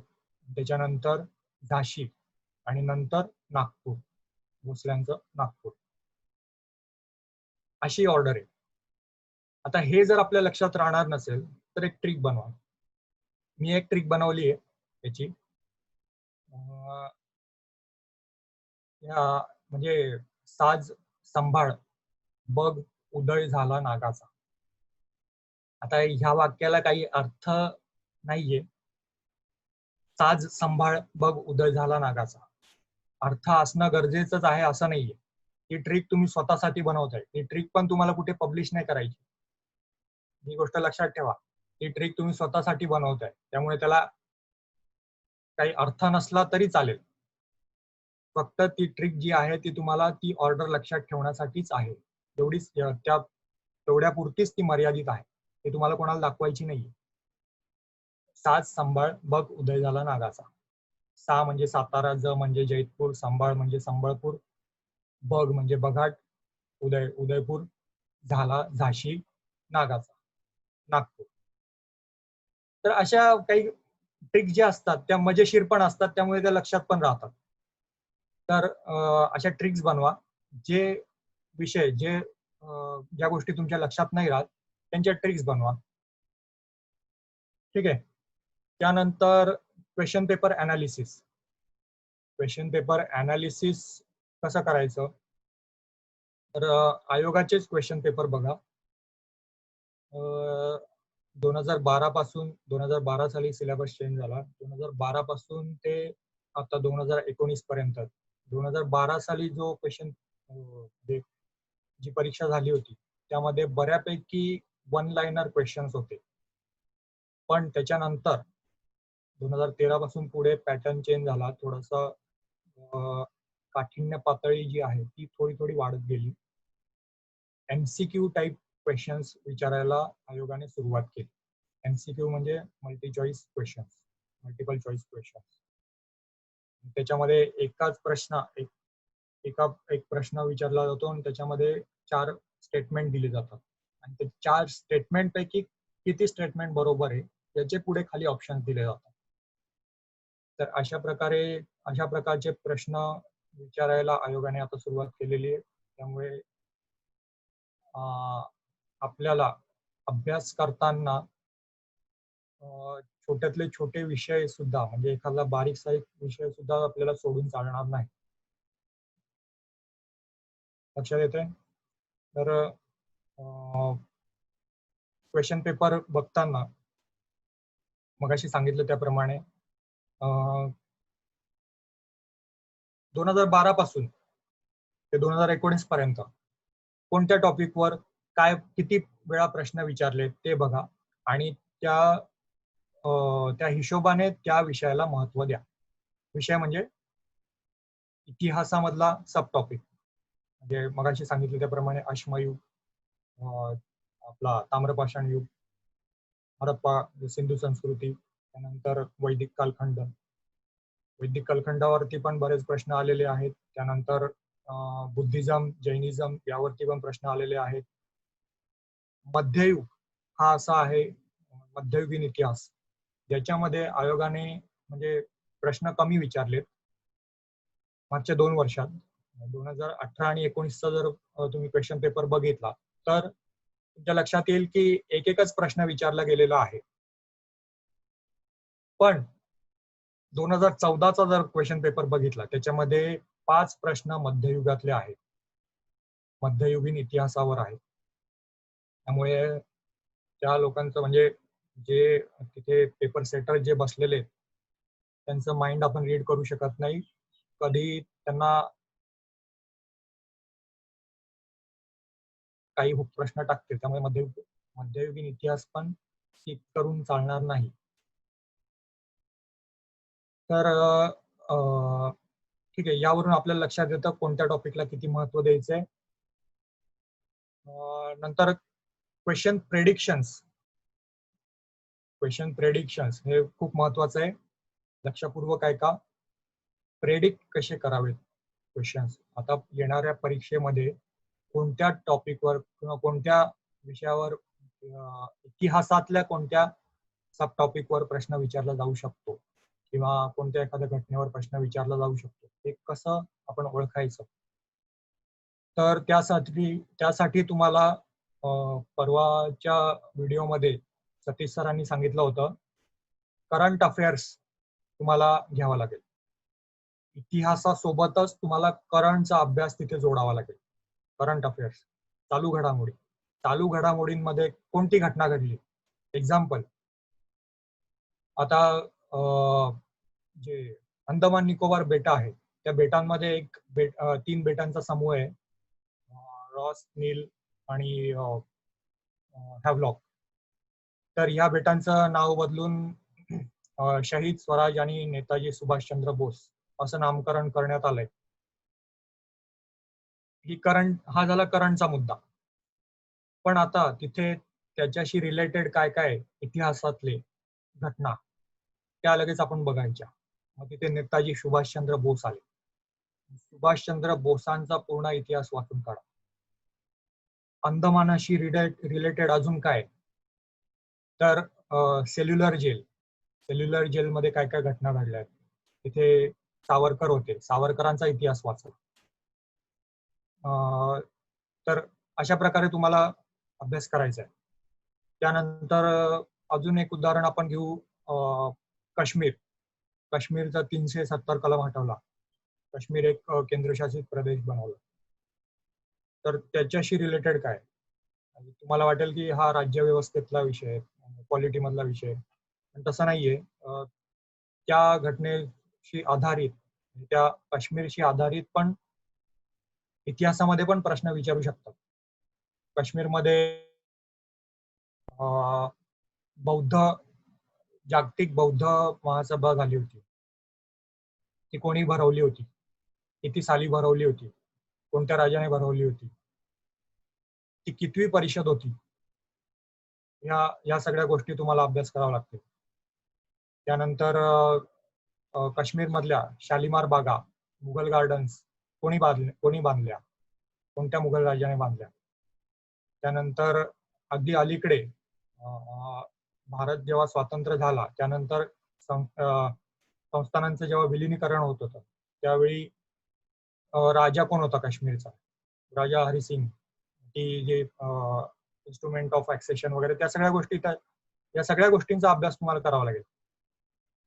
त्याच्यानंतर झाशी आणि नंतर नागपूर, भोसल्यांचं नागपूर, अशी ऑर्डर आहे. आता हे जर आपल्या लक्षात राहणार नसेल तर एक ट्रिक बनवा. मी एक ट्रिक बनवली आहे त्याची. म्हणजे साज संभाळ बघ उदय झाला नागाचा. आता ह्या वाक्याला काही अर्थ नाहीये. साज संभाळ बघ उदय झाला नागाचा अर्थ असणं गरजेचंच आहे असं नाहीये. ही ट्रिक तुम्ही स्वतःसाठी बनवताय. ही ट्रिक पण तुम्हाला कुठे पब्लिश नाही करायची. ही गोष्ट लक्षात ठेवा. ही ट्रिक तुम्ही स्वतःसाठी बनवताय, त्यामुळे त्याला काही अर्थ नसला तरी चालेल. फक्त ती ट्रिक जी आहे ती तुम्हाला ती ऑर्डर लक्षात ठेवण्यासाठीच आहे. एवढीच, तेवढ्या पुरतीच ती मर्यादित आहे. ते तुम्हाला कोणाला दाखवायची नाहीये. साज संभाळ बघ उदय झाला नागाचा. सा म्हणजे सातारा, ज म्हणजे जैतपूर, संभाळ म्हणजे संबळपूर, बघ म्हणजे बघाट, उदयपूर, झाला झाशी, नागाचा नागपूर. तर अशा काही ट्रिक ज्या असतात त्या मजेशीर पण असतात, त्यामुळे त्या लक्षात पण राहतात. तर अशा ट्रिक्स बनवा. जे विषय ज्या गोष्टी तुमच्या लक्षात नाही राहत त्यांच्या ट्रिक्स बनवा. ठीक आहे. त्यानंतर question paper analysis. Question paper analysis कसं करायचं? तर आयोगाचेच क्वेश्चन पेपर बघा. 2012 पासून 2012 साली सिलेबस चेंज झाला. 2012 पासून ते आता 2019 पर्यंत 2012 साली जो क्वेश्चन जी परीक्षा झाली होती त्यामध्ये बऱ्यापैकी वन लाईनर क्वेश्चन्स होते. पण त्याच्यानंतर 2013 पासून पुढे पॅटर्न चेंज झाला. थोडासा काठिण्य पातळी जी आहे ती थोडी थोडी वाढत गेली. एमसीक्यू टाईप क्वेश्चन्स विचारायला आयोगाने सुरुवात केली. एमसीक्यू म्हणजे multi choice questions, multiple choice questions. त्याच्यामध्ये एक प्रश्न विचारला जातो आणि त्याच्यामध्ये 4 स्टेटमेंट दिले जातात आणि ते 4 स्टेटमेंट पैकी किती स्टेटमेंट बरोबर आहे याचे पुढे खाली ऑप्शन दिले जातात. तर अशा प्रकारचे प्रश्न विचारायला आयोगाने आता सुरुवात केलेली आहे. त्यामुळे आपल्याला अभ्यास करताना छोट्यातले छोटे विषय सुद्धा म्हणजे एखादा बारीक सारीक विषय सुद्धा आपल्याला सोडून चालणार नाही. लक्षात येते? तर क्वेश्चन पेपर बघताना मगाशी सांगितलं त्याप्रमाणे 2012 पासून ते 2019 पर्यंत कोणत्या टॉपिकवर काय किती वेळा प्रश्न विचारले ते बघा आणि त्या हिशोबाने त्या विषयाला महत्व द्या. विषय म्हणजे इतिहासामधला सब टॉपिक म्हणजे मगाशी सांगितलं त्याप्रमाणे अश्मयुग, आपला ताम्रपाषाण युग, हडप्पा सिंधू संस्कृती, त्यानंतर वैदिक कालखंड. वैदिक कालखंडावरती पण बरेच प्रश्न आलेले आहेत. त्यानंतर बुद्धिझम, जैनिझम यावरती पण प्रश्न आलेले आहेत. मध्ययुग हा असा आहे, मध्ययुगीन इतिहास, ज्याच्यामध्ये आयोगाने म्हणजे प्रश्न कमी विचारलेत मागच्या 2 वर्षात. 2018 आणि 19चा जर तुम्ही क्वेश्चन पेपर बघितला तर तुमच्या लक्षात येईल की एकच प्रश्न विचारला गेलेला आहे. पण 2014चा जर क्वेश्चन पेपर बघितला त्याच्यामध्ये 5 प्रश्न मध्ययुगातले आहेत, मध्ययुगीन इतिहासावर आहेत. त्यामुळे त्या लोकांचं म्हणजे जे तिथे पेपर सेटर जे बसलेले त्यांचं माइंड आपण रीड करू शकत नाही. कधी त्यांना काही प्रश्न टाकतील. त्यामुळे मध्ययुगीन इतिहास पण स्किप करून चालणार नाही. तर ठीक आहे, यावरून आपल्याला लक्षात येतं कोणत्या टॉपिकला किती महत्व द्यायचंय. नंतर क्वेश्चन प्रेडिक्शन्स हे खूप महत्वाचं आहे. लक्षपूर्वक ऐका. प्रेडिक्ट कसे करावेत क्वेश्चन्स. आता येणाऱ्या परीक्षेमध्ये कोणत्या टॉपिकवर किंवा कोणत्या विषयावर इतिहासातल्या कोणत्या सब टॉपिकवर प्रश्न विचारला जाऊ शकतो किंवा कोणत्या एखाद्या घटनेवर प्रश्न विचारला जाऊ शकतो हे कसं आपण ओळखायचं. तर त्यासाठी तुम्हाला परवाच्या व्हिडिओमध्ये सतीश सरांनी सांगितलं होतं करंट अफेअर्स तुम्हाला घ्यावा लागेल. इतिहासासोबतच तुम्हाला करंटचा अभ्यास तिथे जोडावा लागेल. करंट अफेअर्स, चालू घडामोडींमध्ये कोणती घटना घडली. एक्झाम्पल, आता जे अंदमान निकोबार बेटा आहे त्या बेटांमध्ये 3 बेटांचा समूह आहे, रॉस, नील आणि हॅव्लॉक. तर या बेटांचं नाव बदलून शहीद स्वराज आणि नेताजी सुभाषचंद्र बोस असं नामकरण करण्यात आलंय. हा झाला करंटचा मुद्दा. पण आता तिथे त्याच्याशी रिलेटेड काय काय इतिहासातले घटना त्या लगेच आपण बघायच्या. मग तिथे नेताजी सुभाषचंद्र बोस आले. सुभाषचंद्र बोसांचा पूर्ण इतिहास वाचून काढा. अंदमानाशी रिलेटेड अजून काय, तर सेल्युलर जेलमध्ये काय काय घटना घडल्या. तिथे सावरकर होते, सावरकरांचा इतिहास वाचा. तर अशा प्रकारे तुम्हाला अभ्यास करायचा आहे. त्यानंतर अजून एक उदाहरण आपण घेऊ, काश्मीरचा 370 कलम हटवला. काश्मीर एक केंद्रशासित प्रदेश बनवला. तर त्याच्याशी रिलेटेड काय? म्हणजे तुम्हाला वाटेल की हा राज्य व्यवस्थेतला विषय आहे, पॉलिटी मधला विषय आहे, पण तसं नाहीये. त्या घटनेशी आधारित, त्या काश्मीरशी आधारित पण इतिहासामध्ये पण प्रश्न विचारू शकतात. काश्मीरमध्ये बौद्ध जागतिक बौद्ध महासभा झाली होती. ती कोणी भरवली होती? किती साली भरवली होती? कोणत्या राजाने भरवली होती? ती कितवी परिषद होती? या सगळ्या गोष्टी तुम्हाला अभ्यास करावा लागतील. त्यानंतर काश्मीर मधल्या शालिमार बागा, मुघल गार्डन्स कोणी बांधल्या? कोणत्या मुघल राजाने बांधल्या? त्यानंतर अगदी अलीकडे भारत जेव्हा स्वातंत्र्य झाला त्यानंतर संस्थानांचं जेव्हा विलिनीकरण होत होतं त्यावेळी राजा कोण होता काश्मीरचा? राजा हरिसिंग. ती जे इन्स्ट्रुमेंट ऑफ ऍक्सेशन वगैरे त्या सगळ्या गोष्टी, या सगळ्या गोष्टींचा अभ्यास तुम्हाला करावा लागेल.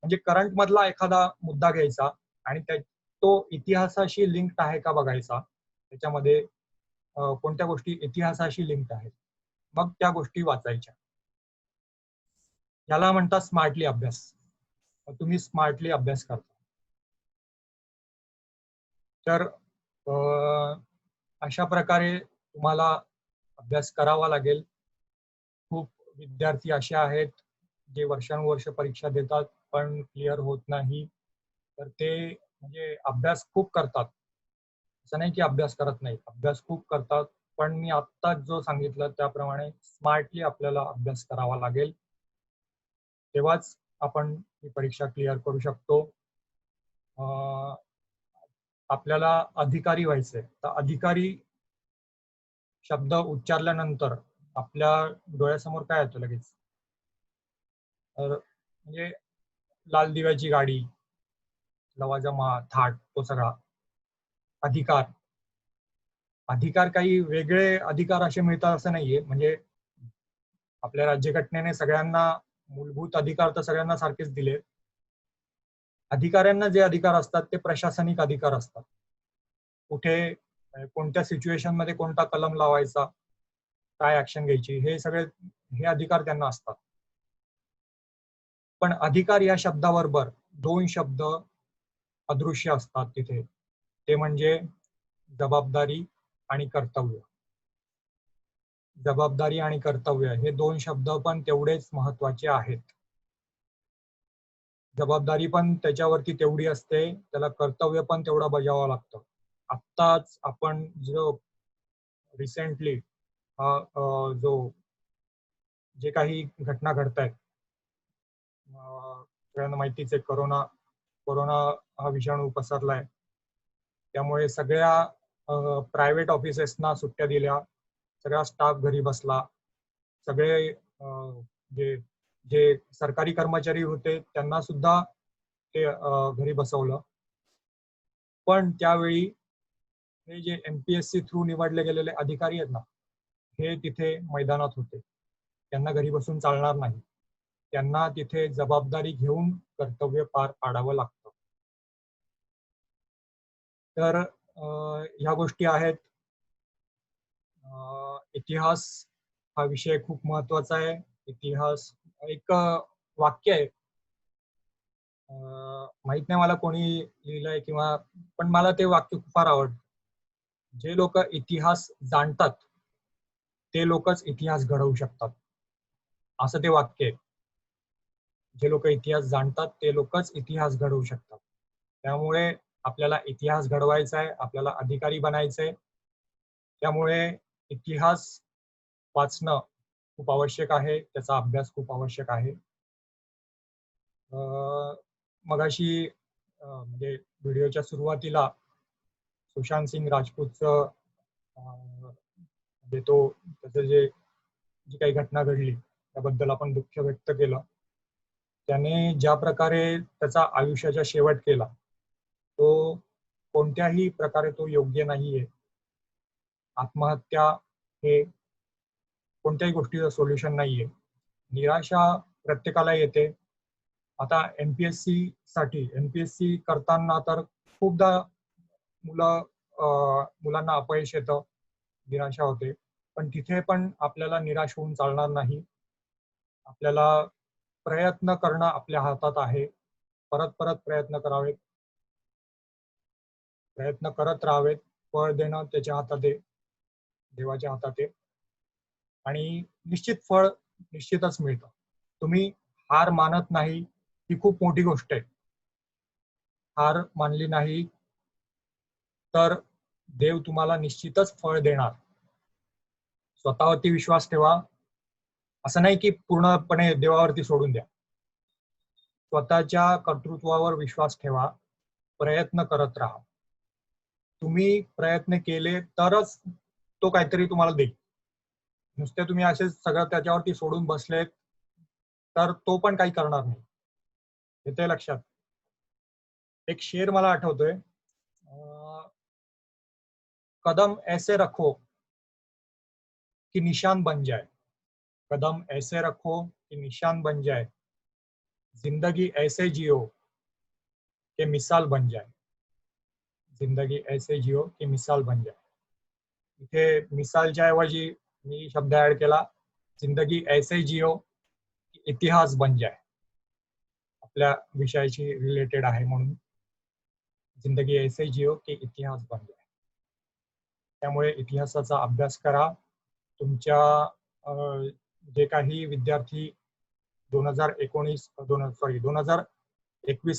म्हणजे करंट मधला एखादा मुद्दा घ्यायचा आणि तो इतिहासाशी लिंक्ड आहे का बघायचा. त्याच्यामध्ये कोणत्या गोष्टी इतिहासाशी लिंक्ड आहेत, मग त्या गोष्टी वाचायच्या. याला म्हणतात स्मार्टली अभ्यास. तुम्ही स्मार्टली अभ्यास करता. तर अशा प्रकारे तुम्हाला अभ्यास करावा लागेल. खूप विद्यार्थी असे आहेत जे वर्षानुवर्ष परीक्षा देतात पण क्लिअर होत नाही. तर ते म्हणजे अभ्यास खूप करतात, असं नाही की अभ्यास करत नाही, अभ्यास खूप करतात, पण मी आत्ताच जो सांगितलं त्याप्रमाणे स्मार्टली आपल्याला अभ्यास करावा लागेल. तेव्हाच आपण ही परीक्षा क्लिअर करू शकतो. आपल्याला अधिकारी व्हायचंय, तर अधिकारी शब्द उच्चारल्यानंतर आपल्या डोळ्यासमोर काय येतं लगेच? तर म्हणजे लाल दिव्याची गाडी, लवाजमा, थाट, तो सगळा अधिकार. अधिकार काही वेगळे अधिकार असे मिळतात असं नाहीये. म्हणजे आपल्या राज्यघटनेने सगळ्यांना मूलभूत अधिकार तर सगळ्यांना सारखेच दिले. अधिकाऱ्यांना जे अधिकार असतात ते प्रशासनिक अधिकार असतात. कुठे कोणत्या सिच्युएशन मध्ये कोणता कलम लावायचा, काय ऍक्शन घ्यायची, हे अधिकार त्यांना असतात. पण अधिकार या शब्दाबरोबर दोन शब्द अदृश्य असतात तिथे. ते म्हणजे जबाबदारी आणि कर्तव्य. जबाबदारी आणि कर्तव्य हे दोन शब्द पण तेवढेच महत्वाचे आहेत. जबाबदारी पण त्याच्यावरती तेवढी असते, त्याला कर्तव्य पण तेवढं बजावावं लागतं. आत्ताच आपण जो रिसेंटली जो जे काही घटना घडतायत, सगळ्यांना माहितीच आहे, कोरोना हा विषाणू पसरलाय. त्यामुळे सगळ्या प्रायव्हेट ऑफिसेसना सुट्ट्या दिल्या, सगळा स्टाफ घरी बसला, सगळे जे जे सरकारी कर्मचारी होते त्यांना सुद्धा ते घरी बसवलं. पण त्यावेळी हे जे MPSC थ्रू निवडले गेलेले अधिकारी आहेत ना, हे तिथे मैदानात होते. त्यांना घरी बसून चालणार नाही. त्यांना तिथे जबाबदारी घेऊन कर्तव्य पार पाडावं लागतं. तर ह्या गोष्टी आहेत. इतिहास हा विषय खूप महत्वाचा आहे. इतिहास एक वाक्य आहे, माहित नाही मला कोणी लिहिलंय किंवा, पण मला ते वाक्य खूप फार आवडतं. जे लोक इतिहास जाणतात ते लोकच इतिहास घडवू शकतात, असं ते वाक्य आहे. जे लोक इतिहास जाणतात ते लोकच इतिहास घडवू शकतात. त्यामुळे आपल्याला इतिहास घडवायचा आहे, आपल्याला अधिकारी बनायचंय. त्यामुळे इतिहास वाचणं खूप आवश्यक आहे, त्याचा अभ्यास खूप आवश्यक आहे. मगाशी म्हणजे व्हिडिओच्या सुरुवातीला सुशांत सिंग राजपूतचं म्हणजे त्याचं जी काही घटना घडली त्याबद्दल आपण दुःख व्यक्त केलं. त्याने ज्या प्रकारे त्याचा आयुष्याचा शेवट केला, तो कोणत्याही प्रकारे तो योग्य नाहीये. आत्महत्या हे कोणत्याही गोष्टीचं सोल्युशन नाहीये. निराशा प्रत्येकाला येते. आता एमपीएससी करताना तर खूपदा मुलांना अपयश येतं. निराशा होते. पण तिथे पण आपल्याला निराश होऊन चालणार नाही. आपल्याला प्रयत्न करणं आपल्या हातात आहे. परत परत प्रयत्न करावेत. प्रयत्न करत राहावेत. फळ देणं त्याच्या हातात आहे, देवाच्या हातात आहे. आणि निश्चित फळ निश्चितच मिळतं. तुम्ही हार मानत नाही ही खूप मोठी गोष्ट आहे. हार मानली नाही तर देव तुम्हाला निश्चितच फळ देणार. स्वतःवरती विश्वास ठेवा. असं नाही की पूर्णपणे देवावरती सोडून द्या. स्वतःच्या कर्तृत्वावर विश्वास ठेवा. प्रयत्न करत राहा. तुम्ही प्रयत्न केले तरच तो काहीतरी तुम्हाला देईल. नुसते तुम्ही असेच सगळं त्याच्यावरती सोडून बसलेत तर तो पण काही करणार नाही. येते लक्षात. एक शेर मला आठवतोय, कदम ऐसे रखो कि निशान बन जाए. कदम ऐसे रखो कि निशान बन जाए. जिंदगी ऐसे जियो कि मिसाल बन जाए. जिंदगी ऐसे जियो कि मिसाल बन जाए. इथे मिसालच्या ऐवजी मी शब्द ऍड केला, जिंदगी ऐसे जियो कि इतिहास बन जाए. आपल्या विषयाशी रिलेटेड आहे म्हणून जिंदगी ऐसे जियो कि इतिहास बन जाए. त्यामुळे इतिहासाचा अभ्यास करा. तुमच्या जे काही विद्यार्थी 2021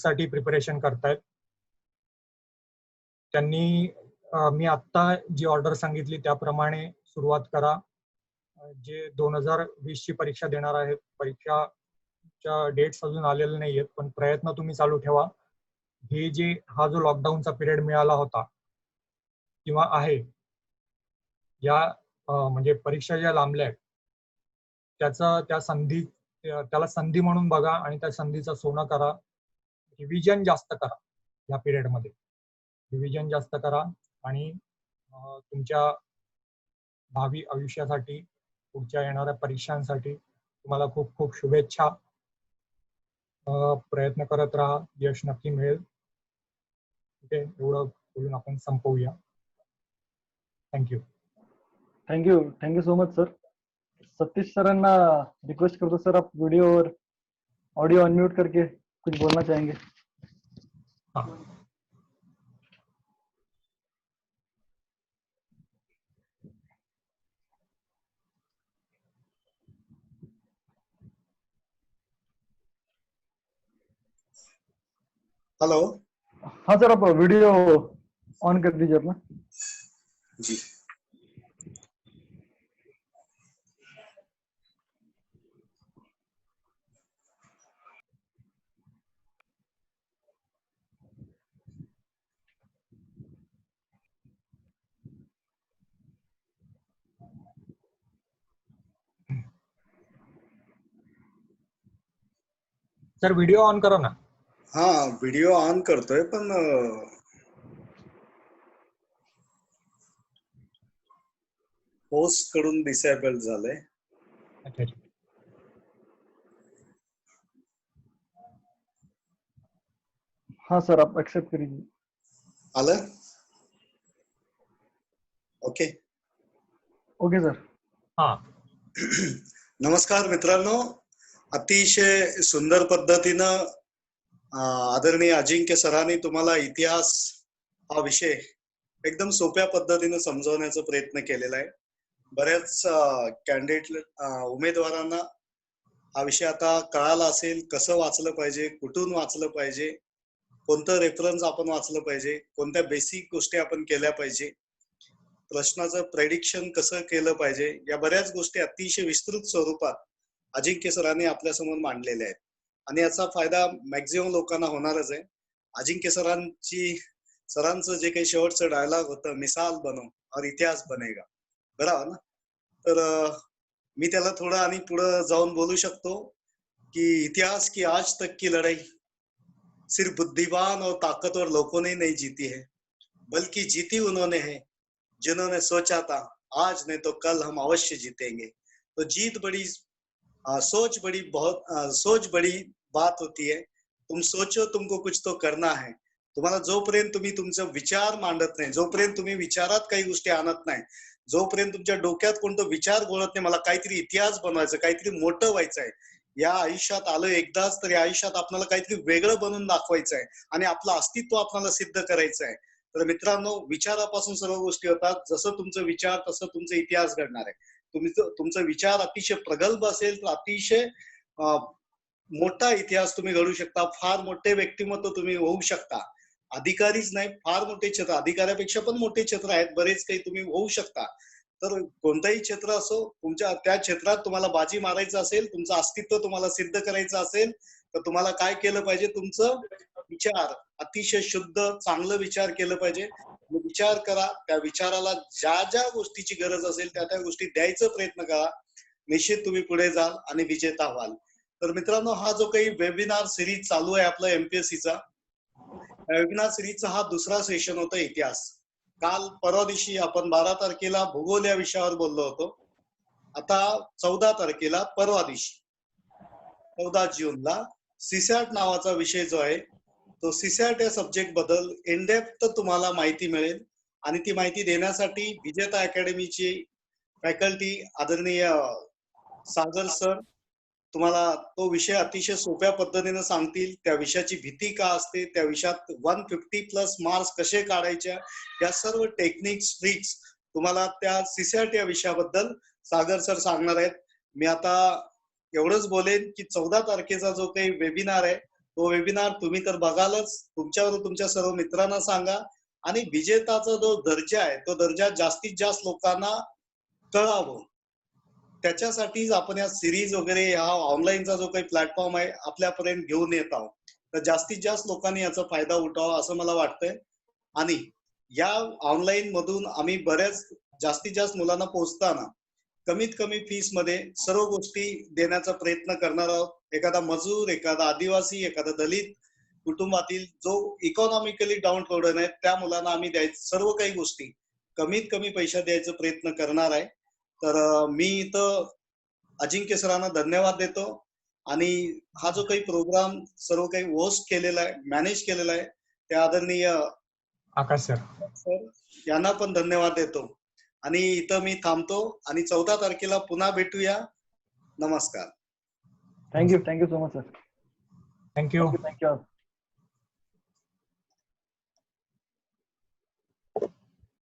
साठी प्रिपरेशन करतायत त्यांनी मी आत्ता जी ऑर्डर सांगितली त्याप्रमाणे सुरुवात करा. जे 2020 ची परीक्षा देणार आहेत, परीक्षाच्या डेट्स अजून आलेले नाही आहेत, पण प्रयत्न तुम्ही चालू ठेवा. हा जो लॉकडाऊनचा पिरियड मिळाला होता किंवा आहे, या म्हणजे परीक्षा ज्या लांबल्या आहेत त्याला संधी म्हणून बघा आणि त्या संधीचं सोनं करा. रिव्हिजन जास्त करा या पिरियडमध्ये. रिव्हिजन जास्त करा आणि तुमच्या भावी आयुष्यासाठी, पुढच्या येणाऱ्या परीक्षांसाठी तुम्हाला खूप खूप शुभेच्छा. प्रयत्न करत राहा, यश नक्की मिळेल. ठीक आहे, एवढं बोलून आपण संपवूया. Thank you. Thank you so much sir. Satish सरांना रिक्वेस्ट करतो सर, आप वीडियो और ऑडियो अनम्यूट करके कुछ बोलना चाहेंगे? हाँ. हेलो. हाँ सर, आप वीडियो ऑन कर दीजिए अपना. जी. सर व्हिडिओ ऑन करा ना. हा, व्हिडिओ ऑन करतोय पण होस्ट कडून डिसेबल झालंय. अच्छा. हाँ सर, आप एक्सेप्ट करिए. आलं? ओके. Okay sir. हा. नमस्कार मित्रांनो, अतिशय सुंदर पद्धतीनं आदरणीय अजिंक्य सरांनी तुम्हाला इतिहास हा विषय एकदम सोप्या पद्धतीने समजवण्याचा प्रयत्न केलेला आहे. बऱ्याच कॅन्डिडेट उमेदवारांना हा विषय आता कळाला असेल, कसं वाचलं पाहिजे, कुठून वाचलं पाहिजे, कोणतं रेफरन्स आपण वाचलं पाहिजे, कोणत्या बेसिक गोष्टी आपण केल्या पाहिजे, प्रश्नाचं प्रेडिक्शन कसं केलं पाहिजे, या बऱ्याच गोष्टी अतिशय विस्तृत स्वरूपात अजिंक्य सरांनी आपल्या समोर मांडलेल्या आहेत. आणि याचा फायदा मॅक्झिमम लोकांना होणारच आहे. अजिंक्य सरांचं जे काही शेवटचं डायलॉग होतं, मिसाल बनो और इतिहास बनेगा, बरोबर ना? तर मी त्याला थोडं आणि पुढे जाऊन बोलू शकतो कि इतिहास की आज तक की लड़ाई सिर्फ बुद्धिमान और ताकतवर लोगों ने नहीं जीती है, बल्कि जीती उन्होंने है जिन्होंने सोचा था आज नहीं तो कल हम अवश्य जीतेंगे. तो जीत बड़ी सोच बड़ी बात होती है. तुम सोचो तुमको कुछ तो करना है. तुम्हाला जोपर्यंत तुम्ही तुमचा विचार मांडत नाही, जोपर्यंत तुम्ही विचारात काही गोष्टी आणत नाही, जोपर्यंत तुमच्या डोक्यात कोणतं विचार घोळत नाही मला काहीतरी इतिहास बनवायचं, काहीतरी मोठं व्हायचं आहे, या आयुष्यात आलं एकदाच, तर या आयुष्यात आपल्याला काहीतरी वेगळं बनवून दाखवायचं आहे आणि आपलं अस्तित्व आपल्याला सिद्ध करायचं आहे. तर मित्रांनो, विचारापासून सर्व गोष्टी होतात. जसं तुमचं विचार तसं तुमचा इतिहास घडणार आहे. तुमचा विचार अतिशय प्रगल्भ असेल तर अतिशय मोठा इतिहास तुम्ही घडू शकता, फार मोठे व्यक्तिमत्व तुम्ही होऊ शकता. अधिकारीच नाही, फार मोठे क्षेत्र, अधिकाऱ्यापेक्षा पण मोठे क्षेत्र आहेत, बरेच काही तुम्ही होऊ शकता. तर कोणताही क्षेत्र असो, तुमच्या त्या क्षेत्रात तुम्हाला बाजी मारायचं असेल, तुमचं अस्तित्व तुम्हाला सिद्ध करायचं असेल, तर तुम्हाला काय केलं पाहिजे? तुमचं विचार अतिशय शुद्ध चांगलं विचार केलं पाहिजे. विचार करा, त्या विचाराला ज्या ज्या गोष्टीची गरज असेल त्या त्या गोष्टी द्यायचा प्रयत्न करा. निश्चित तुम्ही पुढे जाल आणि विजेता व्हाल. तर मित्रांनो, हा जो काही वेबिनार सिरीज चालू आहे आपला एमपीएससीचा, वेबिनार सिरीजचा हा दुसरा सेशन होता इतिहास. काल परवा दिवशी आपण 12 तारखेला भूगोल या विषयावर बोललो होतो. आता 14 तारखेला परवा दिवशी 14 जूनला सीसॅट नावाचा विषय जो आहे तो सीसॅट या सब्जेक्ट बद्दल इन डेप्थ तुम्हाला माहिती मिळेल आणि ती माहिती देण्यासाठी विजेता अकॅडमीची फॅकल्टी आदरणीय सागर सर तुम्हाला तो विषय अतिशय सोप्या पद्धतीने सांगतील. त्या विषयाची भीती का असते, त्या विषयात 150+ मार्क्स कसे काढायच्या, या सर्व टेक्निक्स ट्रिक्स तुम्हाला त्या सीसॅट या विषयाबद्दल सागर सर सांगणार आहेत. मी आता एवढंच बोलेन की 14 तारखेचा जो काही वेबिनार आहे तो वेबिनार तुम्ही तर बघालच, तुमच्यावर तुमच्या सर्व मित्रांना सांगा आणि विजेताचा जो दर्जा आहे तो दर्जा जास्तीत जास्त लोकांना कळावं. त्याच्यासाठीच आपण या सिरीज वगैरे हा ऑनलाईनचा जो काही प्लॅटफॉर्म आहे आपल्यापर्यंत घेऊन येत आहोत. तर जास्तीत जास्त लोकांनी याचा फायदा उठवावा असं मला वाटतंय. आणि या ऑनलाईन मधून आम्ही बऱ्याच जास्तीत जास्त मुलांना पोहोचताना कमीत कमी फीस मध्ये सर्व गोष्टी देण्याचा प्रयत्न करणार आहोत. एखादा मजूर, एखादा आदिवासी, एखादा दलित कुटुंबातील जो इकॉनॉमिकली डाऊन प्रोडन आहे त्या मुलांना आम्ही सर्व काही गोष्टी कमीत कमी पैशात द्यायचा प्रयत्न करणार आहे. तर मी इथं अजिंक्य सरांना धन्यवाद देतो आणि हा जो काही प्रोग्राम सर्व काही होस्ट केलेला आहे, मॅनेज केलेला आहे, त्या आदरणीय आकाश सर यांना पण धन्यवाद देतो आणि इथं मी थांबतो आणि 14 तारखेला पुन्हा भेटूया. नमस्कार. Thank you so much sir. Thank you. Thank you.